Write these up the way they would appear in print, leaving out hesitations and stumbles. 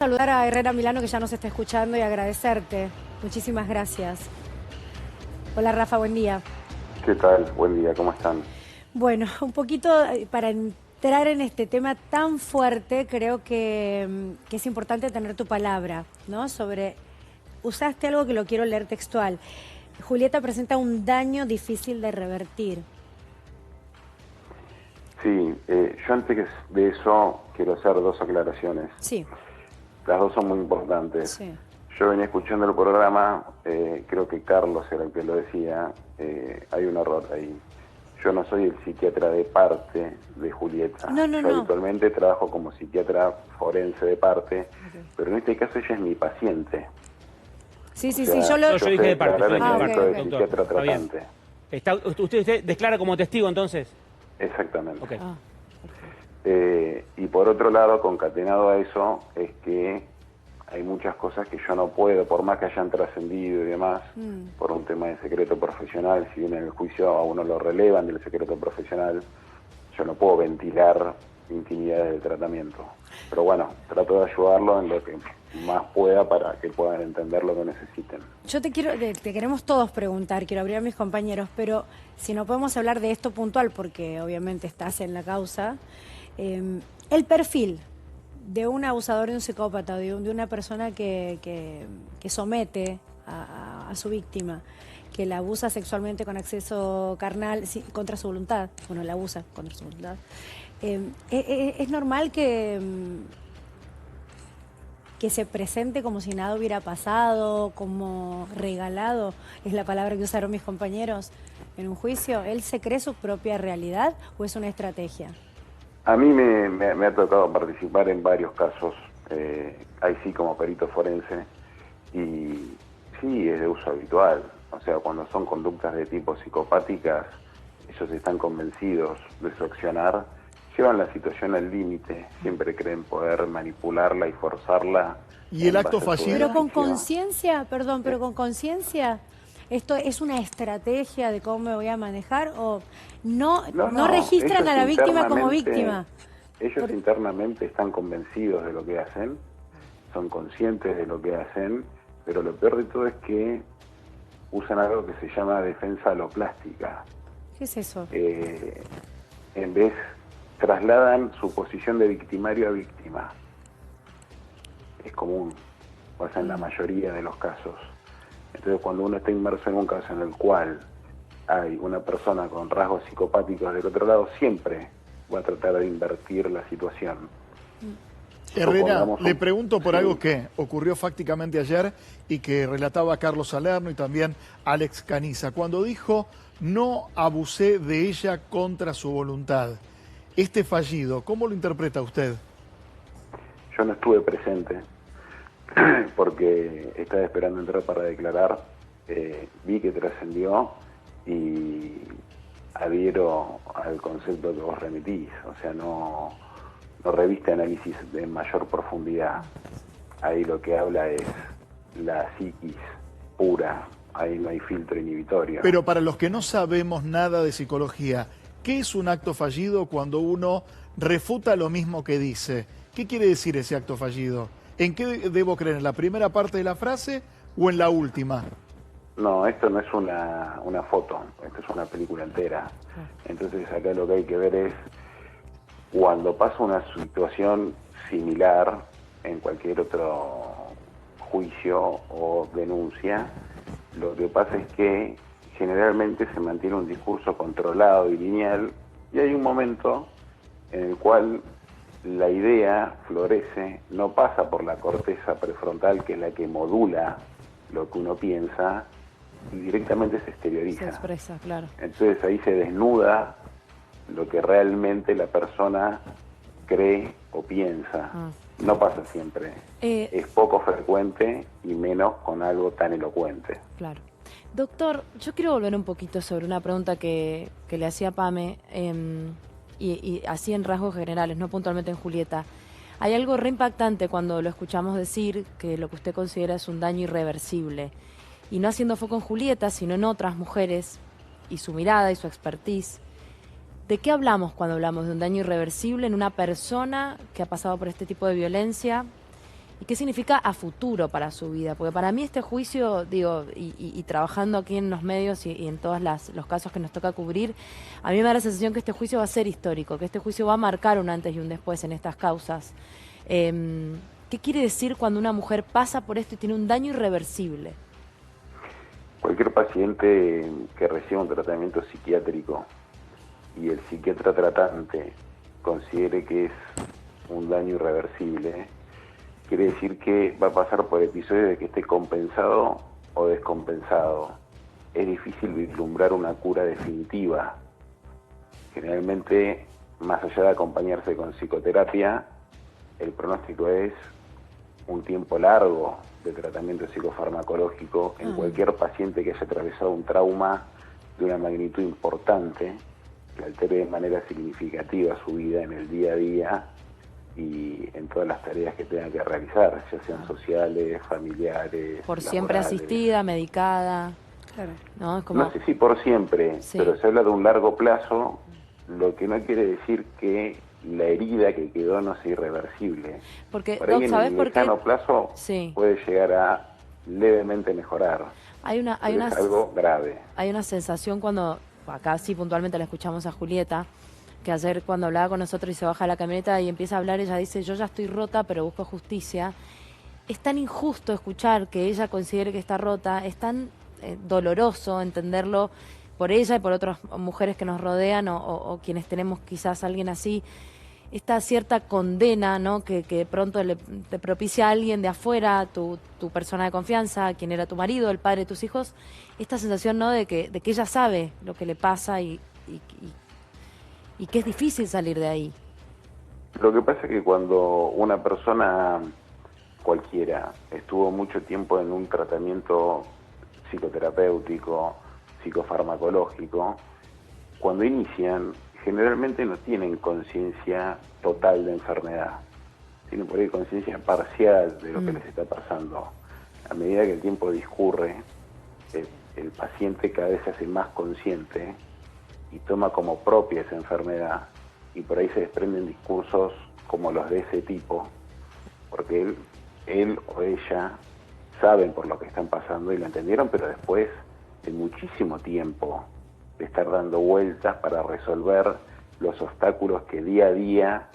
Saludar a Herrera Milano, que ya nos está escuchando, y agradecerte. Muchísimas gracias. Hola Rafa, buen día. ¿Qué tal? Buen día, ¿cómo están? Bueno, un poquito para entrar en este tema tan fuerte, creo que es importante tener tu palabra, ¿no? Usaste algo que lo quiero leer textual. Julieta presenta un daño difícil de revertir. Sí, yo antes de eso quiero hacer dos aclaraciones. Sí, Las dos son muy importantes. sí. Yo venía escuchando el programa, creo que Carlos era el que lo decía, hay un error ahí. Yo no soy el psiquiatra de parte de Julieta. No, no, Yo no. habitualmente trabajo como psiquiatra forense de parte, Ok. pero en este caso ella es mi paciente. Sí, O sí, sea, sí, yo lo... Yo dije de parte, declarar yo en dije de Ah, parte, mérito de ok. psiquiatra doctor. Está bien. tratante. ¿Usted declara como testigo entonces? Exactamente. Ok. Ah, Y por otro lado, concatenado a eso, es que hay muchas cosas que yo no puedo, por más que hayan trascendido y demás, por un tema de secreto profesional, si bien en el juicio a uno lo relevan del secreto profesional, yo no puedo ventilar intimidades del tratamiento. Pero bueno, trato de ayudarlo en lo que más pueda para que puedan entender lo que necesiten. yo te queremos todos preguntar, quiero abrir a mis compañeros, pero si no podemos hablar de esto puntual, porque obviamente estás en la causa, el perfil de un abusador, de un psicópata, de una persona que somete a su víctima, que la abusa sexualmente con acceso carnal contra su voluntad, bueno, la abusa contra su voluntad, es normal que se presente como si nada hubiera pasado, como regalado, es la palabra que usaron mis compañeros en un juicio. ¿Él se cree su propia realidad o es una estrategia? A mí me ha tocado participar en varios casos, ahí sí como perito forense, y sí, es de uso habitual. O sea, cuando son conductas de tipo psicopáticas, ellos están convencidos de su accionar, llevan la situación al límite, siempre creen poder manipularla y forzarla. ¿Y el en acto base a su fallido? Pero con beneficio. conciencia, perdón, pero con conciencia, ¿esto es una estrategia de cómo me voy a manejar o no registran a la víctima como víctima? Ellos internamente están convencidos de lo que hacen, son conscientes de lo que hacen, pero lo peor de todo es que usan algo que se llama defensa aloplástica. ¿Qué es eso? En vez, trasladan su posición de victimario a víctima. Es común, pasa en la mayoría de los casos. Entonces, cuando uno está inmerso en un caso en el cual hay una persona con rasgos psicopáticos del otro lado, siempre va a tratar de invertir la situación. Herrera, Supongamos le un- pregunto por sí. algo que ocurrió fácticamente ayer y que relataba Carlos Salerno y también Alex Caniza, cuando dijo no abusé de ella contra su voluntad. Este fallido, ¿cómo lo interpreta usted? Yo no estuve presente porque estaba esperando entrar para declarar, vi que trascendió y adhiero al concepto que vos remitís, o sea, no reviste análisis de mayor profundidad. Ahí lo que habla es la psiquis pura, ahí no hay filtro inhibitorio. Pero para los que no sabemos nada de psicología, ¿qué es un acto fallido cuando uno refuta lo mismo que dice? ¿Qué quiere decir ese acto fallido? ¿En qué debo creer? ¿En la primera parte de la frase o en la última? No, esto no es una foto, esto es una película entera. Entonces acá lo que hay que ver es cuando pasa una situación similar en cualquier otro juicio o denuncia, lo que pasa es que generalmente se mantiene un discurso controlado y lineal y hay un momento en el cual la idea florece, no pasa por la corteza prefrontal, que es la que modula lo que uno piensa, y directamente se Se exterioriza. expresa, claro. Entonces ahí se desnuda lo que realmente la persona cree o piensa. No pasa siempre. Es poco frecuente y menos con algo tan elocuente. Claro. Doctor, yo quiero volver un poquito sobre una pregunta que le hacía Pame, y así en rasgos generales, no puntualmente en Julieta. Hay algo re impactante cuando lo escuchamos decir que lo que usted considera es un daño irreversible. Y no haciendo foco en Julieta, sino en otras mujeres, y su mirada y su expertise. ¿De qué hablamos cuando hablamos de un daño irreversible en una persona que ha pasado por este tipo de violencia y qué significa a futuro para su vida. Porque para mí este juicio, digo, y trabajando aquí en los medios y en todos los casos que nos toca cubrir, a mí me da la sensación que este juicio va a ser histórico, que este juicio va a marcar un antes y un después en estas causas. ¿Qué quiere decir cuando una mujer pasa por esto y tiene un daño irreversible? Cualquier paciente que reciba un tratamiento psiquiátrico y el psiquiatra tratante considere que es un daño irreversible, quiere decir que va a pasar por episodios de que esté compensado o descompensado. Es difícil vislumbrar una cura definitiva. Generalmente, más allá de acompañarse con psicoterapia, el pronóstico es un tiempo largo de tratamiento psicofarmacológico en cualquier paciente que haya atravesado un trauma de una magnitud importante, que altere de manera significativa su vida en el día a día y en todas las tareas que tenga que realizar, ya sean sociales, familiares, Por siempre laborales. asistida, medicada. Claro. ¿No? Es como... No sé si por siempre, Sí. pero se habla de un largo plazo, lo que no quiere decir que la herida que quedó no sea irreversible. Porque, Por ahí Doc, en ¿sabés el por qué? lejano plazo Sí. puede llegar a levemente mejorar, pero es algo grave. Hay una sensación cuando, acá sí puntualmente la escuchamos a Julieta, que ayer cuando hablaba con nosotros y se baja de la camioneta y empieza a hablar, ella dice, yo ya estoy rota, pero busco justicia. Es tan injusto escuchar que ella considere que está rota, es tan doloroso entenderlo por ella y por otras mujeres que nos rodean o quienes tenemos quizás a alguien así. Esta cierta condena, ¿no? que de pronto te propicia a alguien de afuera, tu persona de confianza, quien era tu marido, el padre de tus hijos, esta sensación, ¿no? de que ella sabe lo que le pasa y que es difícil salir de ahí. Lo que pasa es que cuando una persona cualquiera estuvo mucho tiempo en un tratamiento psicoterapéutico, psicofarmacológico, cuando inician generalmente no tienen conciencia total de enfermedad, tienen por ahí conciencia parcial de lo que les está pasando. A medida que el tiempo discurre, el paciente cada vez se hace más consciente y toma como propia esa enfermedad, y por ahí se desprenden discursos como los de ese tipo, porque él o ella saben por lo que están pasando y lo entendieron, pero después de muchísimo tiempo de estar dando vueltas para resolver los obstáculos que día a día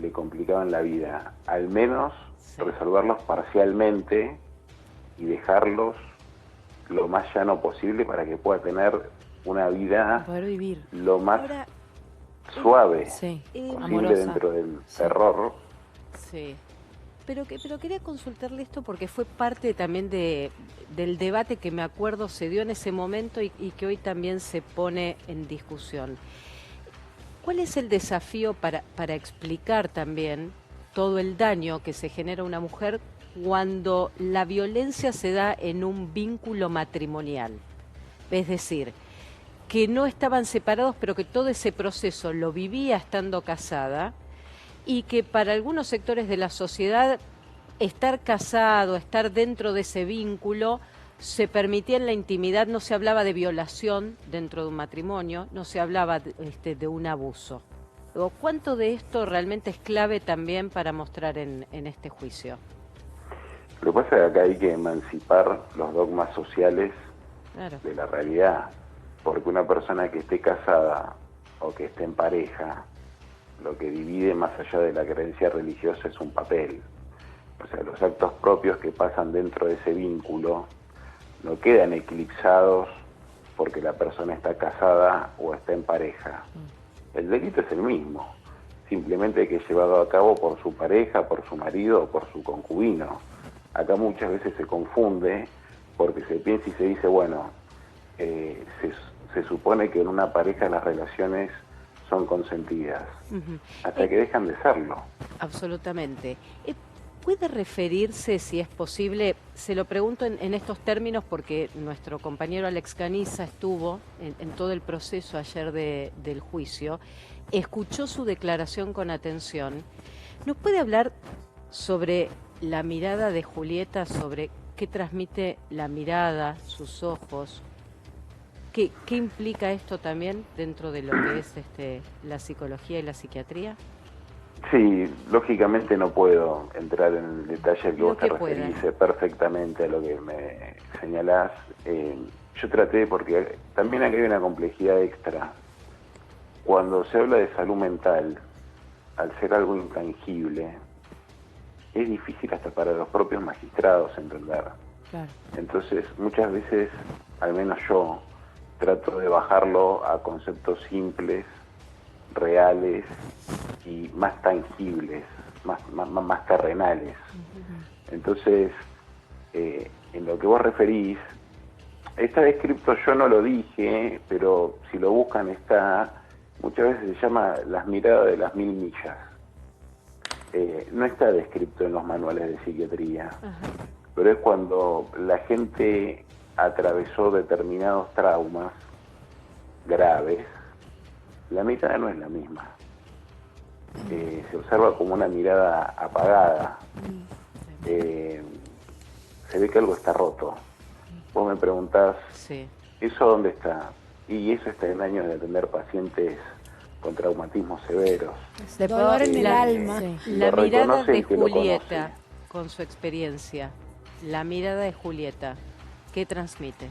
le complicaban la vida, al menos resolverlos parcialmente y dejarlos lo más llano posible para que pueda tener una vida Poder vivir. lo más Ahora, suave Sí, posible amorosa. dentro del terror. Sí. Pero quería consultarle esto porque fue parte también del debate que me acuerdo se dio en ese momento y que hoy también se pone en discusión. ¿Cuál es el desafío para explicar también todo el daño que se genera a una mujer cuando la violencia se da en un vínculo matrimonial? Es decir, que no estaban separados, pero que todo ese proceso lo vivía estando casada, y que para algunos sectores de la sociedad estar casado, estar dentro de ese vínculo, se permitía en la intimidad, no se hablaba de violación dentro de un matrimonio, no se hablaba de un abuso. ¿Cuánto de esto realmente es clave también para mostrar en este juicio? Lo que pasa es que acá hay que emancipar los dogmas sociales Claro. de la realidad, porque una persona que esté casada o que esté en pareja, lo que divide más allá de la creencia religiosa es un papel. O sea, los actos propios que pasan dentro de ese vínculo no quedan eclipsados porque la persona está casada o está en pareja. El delito es el mismo, simplemente que es llevado a cabo por su pareja, por su marido o por su concubino. Acá muchas veces se confunde porque se piensa y se dice, bueno, se supone que en una pareja las relaciones son consentidas, hasta que dejan de serlo. Absolutamente. ¿Puede referirse, si es posible, se lo pregunto en estos términos porque nuestro compañero Alex Caniza estuvo en todo el proceso ayer del juicio, escuchó su declaración con atención? ¿Nos puede hablar sobre la mirada de Julieta, sobre qué transmite la mirada, sus ojos? ¿Qué implica esto también dentro de lo que es la psicología y la psiquiatría? Sí, lógicamente no puedo entrar en el detalle que vos te referís perfectamente a lo que me señalás. Yo traté, porque también aquí hay una complejidad extra. Cuando se habla de salud mental, al ser algo intangible, es difícil hasta para los propios magistrados entender. Claro. Entonces, muchas veces, al menos yo, trato de bajarlo a conceptos simples, reales y más tangibles, más terrenales. Entonces, en lo que vos referís, está descrito, yo no lo dije, pero si lo buscan está, muchas veces se llama las miradas de las 1000 millas. No está descrito en los manuales de psiquiatría, pero es cuando la gente atravesó determinados traumas graves, la mirada no es la misma. Se observa como una mirada apagada. Se ve que algo está roto. Vos me preguntás, ¿eso dónde está? Y eso está en años de atender pacientes con traumatismos severos. Dolor en el alma. La mirada de Julieta, con su experiencia, la mirada de Julieta, ¿qué transmite?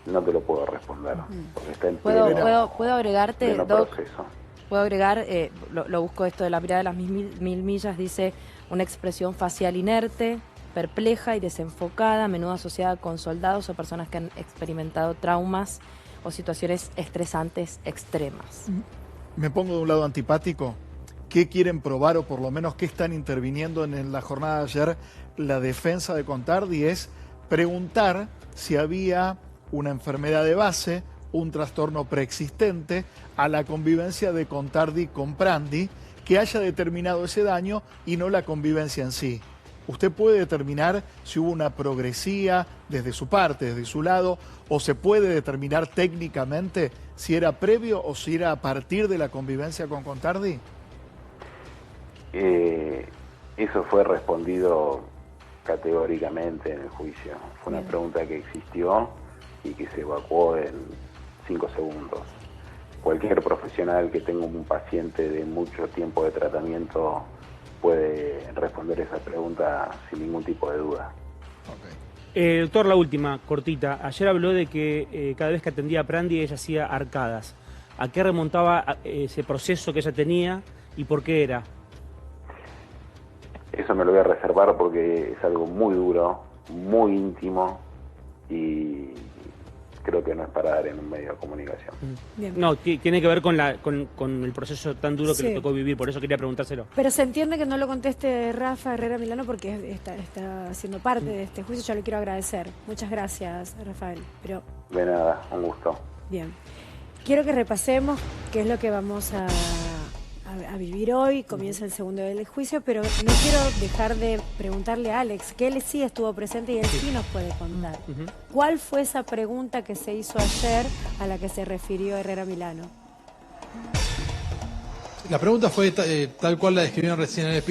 No te lo puedo responder, porque está en ¿Puedo agregarte, Doc? proceso. Puedo agregar, lo busco esto de la mirada de las 1000 millas, dice una expresión facial inerte, perpleja y desenfocada, a menudo asociada con soldados o personas que han experimentado traumas o situaciones estresantes extremas. Me pongo de un lado antipático. ¿Qué quieren probar o por lo menos qué están interviniendo en la jornada de ayer la defensa de Contardi? Es preguntar si había una enfermedad de base, un trastorno preexistente a la convivencia de Contardi con Prandi que haya determinado ese daño y no la convivencia en sí. ¿Usted puede determinar si hubo una progresía desde su parte, desde su lado, o se puede determinar técnicamente si era previo o si era a partir de la convivencia con Contardi? Eso fue respondido categóricamente en el juicio. Fue una pregunta que existió y que se evacuó en 5 segundos. Cualquier profesional que tenga un paciente de mucho tiempo de tratamiento puede responder esa pregunta sin ningún tipo de duda. Doctor, la última, cortita. Ayer habló de que cada vez que atendía a Prandi ella hacía arcadas. ¿A qué remontaba ese proceso que ella tenía y por qué era? Eso me lo voy a reservar porque es algo muy duro, muy íntimo y creo que no es para dar en un medio de comunicación. Bien. No, tiene que ver con el proceso tan duro que le tocó vivir, por eso quería preguntárselo. Pero se entiende que no lo conteste Rafa Herrera Milano porque está siendo parte de este juicio. Yo le quiero agradecer. Muchas gracias, Rafael. Pero de nada, un gusto. bien. Quiero que repasemos qué es lo que vamos a vivir hoy. Comienza el segundo del juicio, pero no quiero dejar de preguntarle a Alex, que él sí estuvo presente y él sí nos puede contar. ¿Cuál fue esa pregunta que se hizo ayer a la que se refirió Herrera Milano? La pregunta fue tal cual la describieron recién en el piso.